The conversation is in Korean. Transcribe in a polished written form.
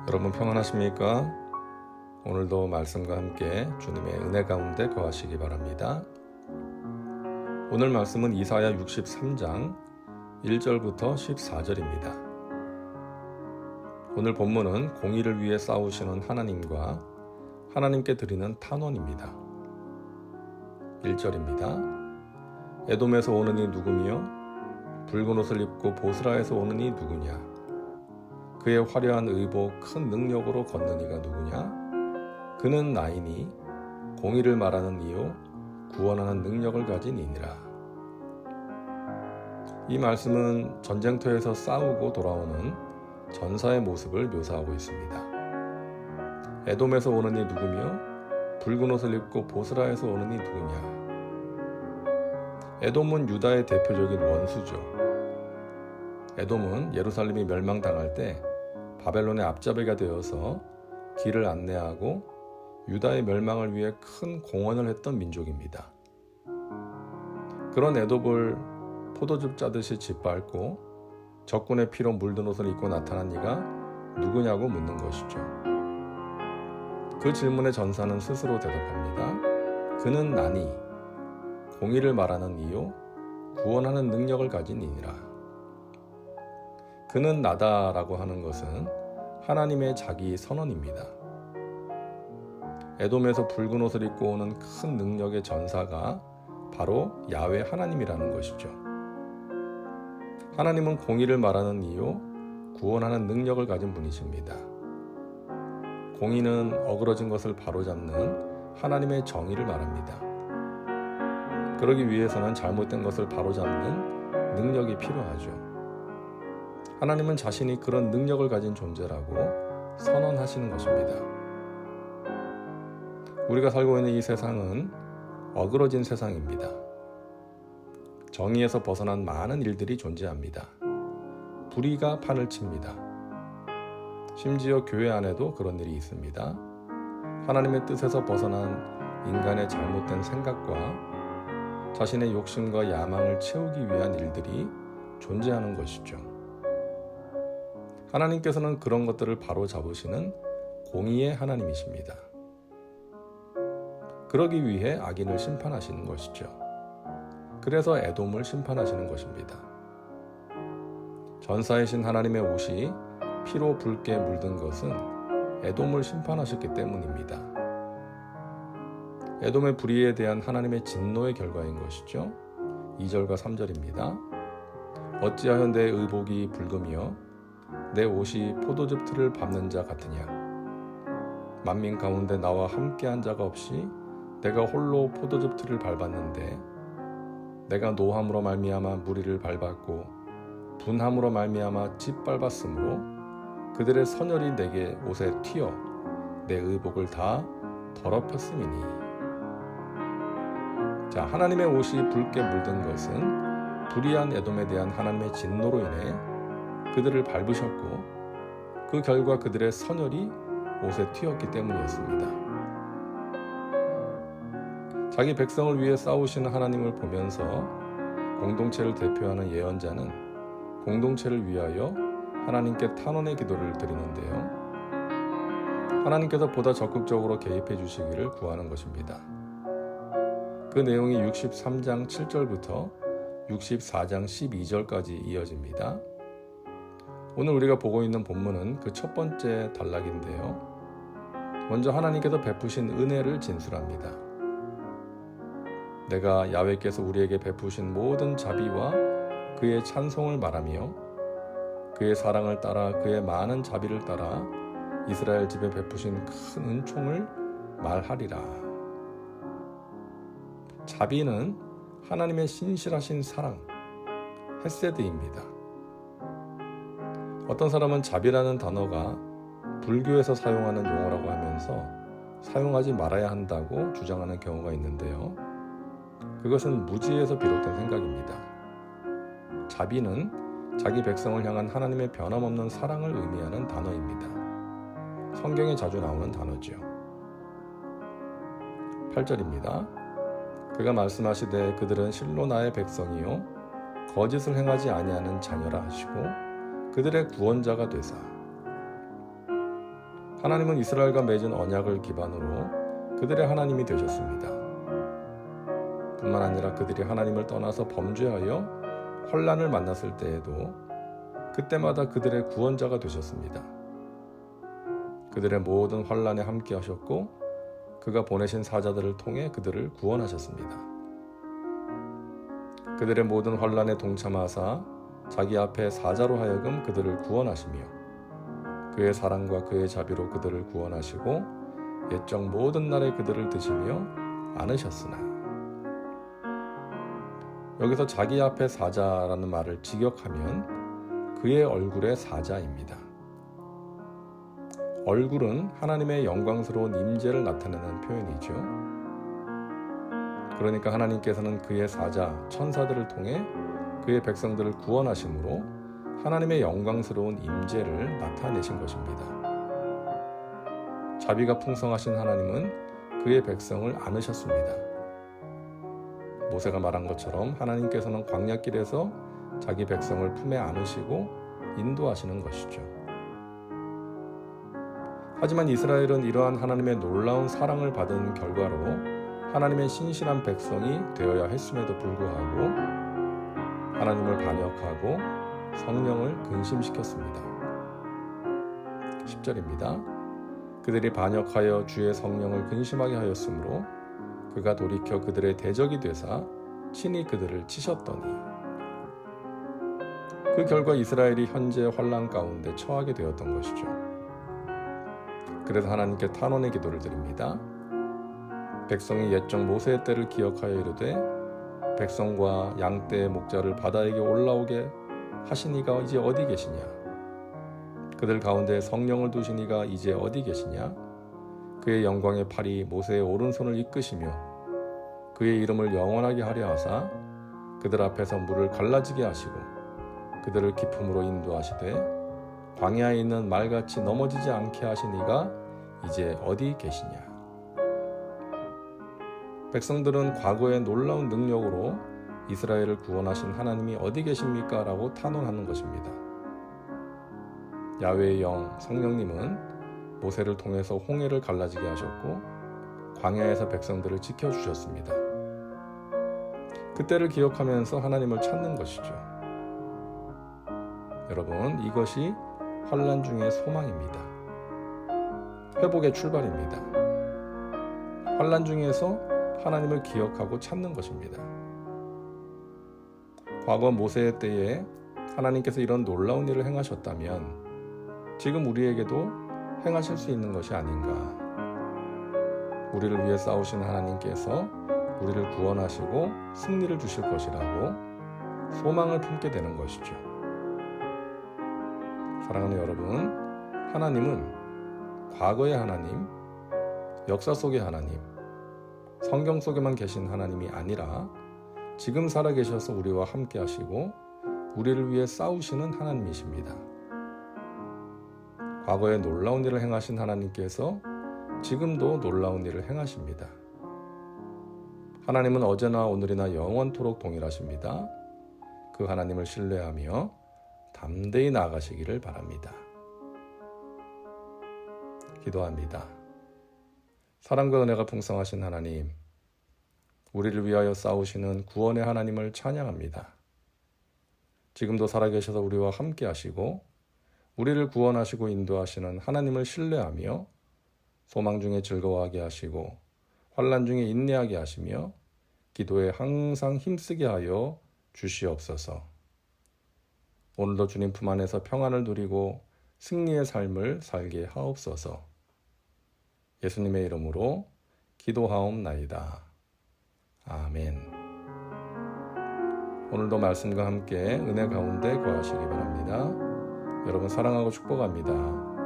여러분 평안하십니까? 오늘도 말씀과 함께 주님의 은혜 가운데 거하시기 바랍니다. 오늘 말씀은 이사야 63장 1절부터 14절입니다. 오늘 본문은 공의를 위해 싸우시는 하나님과 하나님께 드리는 탄원입니다. 1절입니다. 에돔에서 오는 이 누구며 붉은 옷을 입고 보스라에서 오는 이 누구냐? 그의 화려한 의복 큰 능력으로 걷는 이가 누구냐? 그는 나이니 공의를 말하는 이요 구원하는 능력을 가진 이니라. 이 말씀은 전쟁터에서 싸우고 돌아오는 전사의 모습을 묘사하고 있습니다. 에돔에서 오는 이 누구며 붉은 옷을 입고 보스라에서 오는 이 누구냐? 에돔은 유다의 대표적인 원수죠. 에돔은 예루살렘이 멸망당할 때 바벨론의 앞잡이가 되어서 길을 안내하고 유다의 멸망을 위해 큰 공헌을 했던 민족입니다. 그런 에돔을 포도즙 짜듯이 짓밟고 적군의 피로 물든 옷을 입고 나타난 이가 누구냐고 묻는 것이죠. 그 질문에 전사는 스스로 대답합니다. 그는 나니 공의를 말하는 이요 구원하는 능력을 가진 이니라. 그는 나다라고 하는 것은 하나님의 자기 선언입니다. 에돔에서 붉은 옷을 입고 오는 큰 능력의 전사가 바로 야훼 하나님이라는 것이죠. 하나님은 공의를 말하는 이요 구원하는 능력을 가진 분이십니다. 공의는 어그러진 것을 바로잡는 하나님의 정의를 말합니다. 그러기 위해서는 잘못된 것을 바로잡는 능력이 필요하죠. 하나님은 자신이 그런 능력을 가진 존재라고 선언하시는 것입니다. 우리가 살고 있는 이 세상은 어그러진 세상입니다. 정의에서 벗어난 많은 일들이 존재합니다. 불의가 판을 칩니다. 심지어 교회 안에도 그런 일이 있습니다. 하나님의 뜻에서 벗어난 인간의 잘못된 생각과 자신의 욕심과 야망을 채우기 위한 일들이 존재하는 것이죠. 하나님께서는 그런 것들을 바로 잡으시는 공의의 하나님이십니다. 그러기 위해 악인을 심판하시는 것이죠. 그래서 에돔을 심판하시는 것입니다. 전사이신 하나님의 옷이 피로 붉게 물든 것은 에돔을 심판하셨기 때문입니다. 에돔의 불의에 대한 하나님의 진노의 결과인 것이죠. 2절과 3절입니다. 어찌하여 내 의복이 붉으며 내 옷이 포도즙 틀을 밟는 자 같으냐? 만민 가운데 나와 함께한 자가 없이 내가 홀로 포도즙 틀을 밟았는데 내가 노함으로 말미암아 무리를 밟았고 분함으로 말미암아 짓밟았으므로 그들의 선열이 내게 옷에 튀어 내 의복을 다 더럽혔음이니. 자, 하나님의 옷이 붉게 물든 것은 불의한 에돔에 대한 하나님의 진노로 인해 그들을 밟으셨고 그 결과 그들의 선열이 옷에 튀었기 때문이었습니다. 자기 백성을 위해 싸우시는 하나님을 보면서 공동체를 대표하는 예언자는 공동체를 위하여 하나님께 탄원의 기도를 드리는데요. 하나님께서 보다 적극적으로 개입해 주시기를 구하는 것입니다. 그 내용이 63장 7절부터 64장 12절까지 이어집니다. 오늘 우리가 보고 있는 본문은 그 첫 번째 단락인데요. 먼저 하나님께서 베푸신 은혜를 진술합니다. 내가 야훼께서 우리에게 베푸신 모든 자비와 그의 찬송을 말하며 그의 사랑을 따라 그의 많은 자비를 따라 이스라엘 집에 베푸신 큰 은총을 말하리라. 자비는 하나님의 신실하신 사랑, 헤세드입니다. 어떤 사람은 자비라는 단어가 불교에서 사용하는 용어라고 하면서 사용하지 말아야 한다고 주장하는 경우가 있는데요. 그것은 무지에서 비롯된 생각입니다. 자비는 자기 백성을 향한 하나님의 변함없는 사랑을 의미하는 단어입니다. 성경에 자주 나오는 단어죠. 8절입니다. 그가 말씀하시되 그들은 실로 나의 백성이요 거짓을 행하지 아니하는 자녀라 하시고 그들의 구원자가 되사. 하나님은 이스라엘과 맺은 언약을 기반으로 그들의 하나님이 되셨습니다. 뿐만 아니라 그들이 하나님을 떠나서 범죄하여 환난을 만났을 때에도 그때마다 그들의 구원자가 되셨습니다. 그들의 모든 환난에 함께 하셨고 그가 보내신 사자들을 통해 그들을 구원하셨습니다. 그들의 모든 환난에 동참하사 자기 앞에 사자로 하여금 그들을 구원하시며 그의 사랑과 그의 자비로 그들을 구원하시고 옛적 모든 날에 그들을 드시며 안으셨으나. 여기서 자기 앞에 사자라는 말을 직역하면 그의 얼굴의 사자입니다. 얼굴은 하나님의 영광스러운 임재를 나타내는 표현이죠. 그러니까 하나님께서는 그의 사자, 천사들을 통해 그의 백성들을 구원하심으로 하나님의 영광스러운 임재를 나타내신 것입니다. 자비가 풍성하신 하나님은 그의 백성을 안으셨습니다. 모세가 말한 것처럼 하나님께서는 광야길에서 자기 백성을 품에 안으시고 인도하시는 것이죠. 하지만 이스라엘은 이러한 하나님의 놀라운 사랑을 받은 결과로 하나님의 신실한 백성이 되어야 했음에도 불구하고 하나님을 반역하고 성령을 근심시켰습니다. 10절입니다. 그들이 반역하여 주의 성령을 근심하게 하였으므로 그가 돌이켜 그들의 대적이 되사 친히 그들을 치셨더니. 그 결과 이스라엘이 현재 환난 가운데 처하게 되었던 것이죠. 그래서 하나님께 탄원의 기도를 드립니다. 백성이 옛적 모세의 때를 기억하여 이르되 백성과 양떼의 목자를 바다에게 올라오게 하시니가 이제 어디 계시냐? 그들 가운데 성령을 두시니가 이제 어디 계시냐? 그의 영광의 팔이 모세의 오른손을 이끄시며 그의 이름을 영원하게 하려 하사 그들 앞에서 물을 갈라지게 하시고 그들을 기품으로 인도하시되 광야에 있는 말같이 넘어지지 않게 하시니가 이제 어디 계시냐? 백성들은 과거의 놀라운 능력으로 이스라엘을 구원하신 하나님이 어디 계십니까? 라고 탄원하는 것입니다. 야훼의 영 성령님은 모세를 통해서 홍해를 갈라지게 하셨고 광야에서 백성들을 지켜주셨습니다. 그때를 기억하면서 하나님을 찾는 것이죠. 여러분, 이것이 환난 중의 소망입니다. 회복의 출발입니다. 환난 중에서 하나님을 기억하고 찾는 것입니다. 과거 모세의 때에 하나님께서 이런 놀라운 일을 행하셨다면 지금 우리에게도 행하실 수 있는 것이 아닌가. 우리를 위해 싸우신 하나님께서 우리를 구원하시고 승리를 주실 것이라고 소망을 품게 되는 것이죠. 사랑하는 여러분, 하나님은 과거의 하나님, 역사 속의 하나님, 성경 속에만 계신 하나님이 아니라 지금 살아계셔서 우리와 함께 하시고 우리를 위해 싸우시는 하나님이십니다. 과거에 놀라운 일을 행하신 하나님께서 지금도 놀라운 일을 행하십니다. 하나님은 어제나 오늘이나 영원토록 동일하십니다. 그 하나님을 신뢰하며 담대히 나아가시기를 바랍니다. 기도합니다. 사랑과 은혜가 풍성하신 하나님, 우리를 위하여 싸우시는 구원의 하나님을 찬양합니다. 지금도 살아계셔서 우리와 함께 하시고 우리를 구원하시고 인도하시는 하나님을 신뢰하며 소망 중에 즐거워하게 하시고 환난 중에 인내하게 하시며 기도에 항상 힘쓰게 하여 주시옵소서. 오늘도 주님 품 안에서 평안을 누리고 승리의 삶을 살게 하옵소서. 예수님의 이름으로 기도하옵나이다. 아멘. 오늘도 말씀과 함께 은혜 가운데 거하시기 바랍니다. 여러분 사랑하고 축복합니다.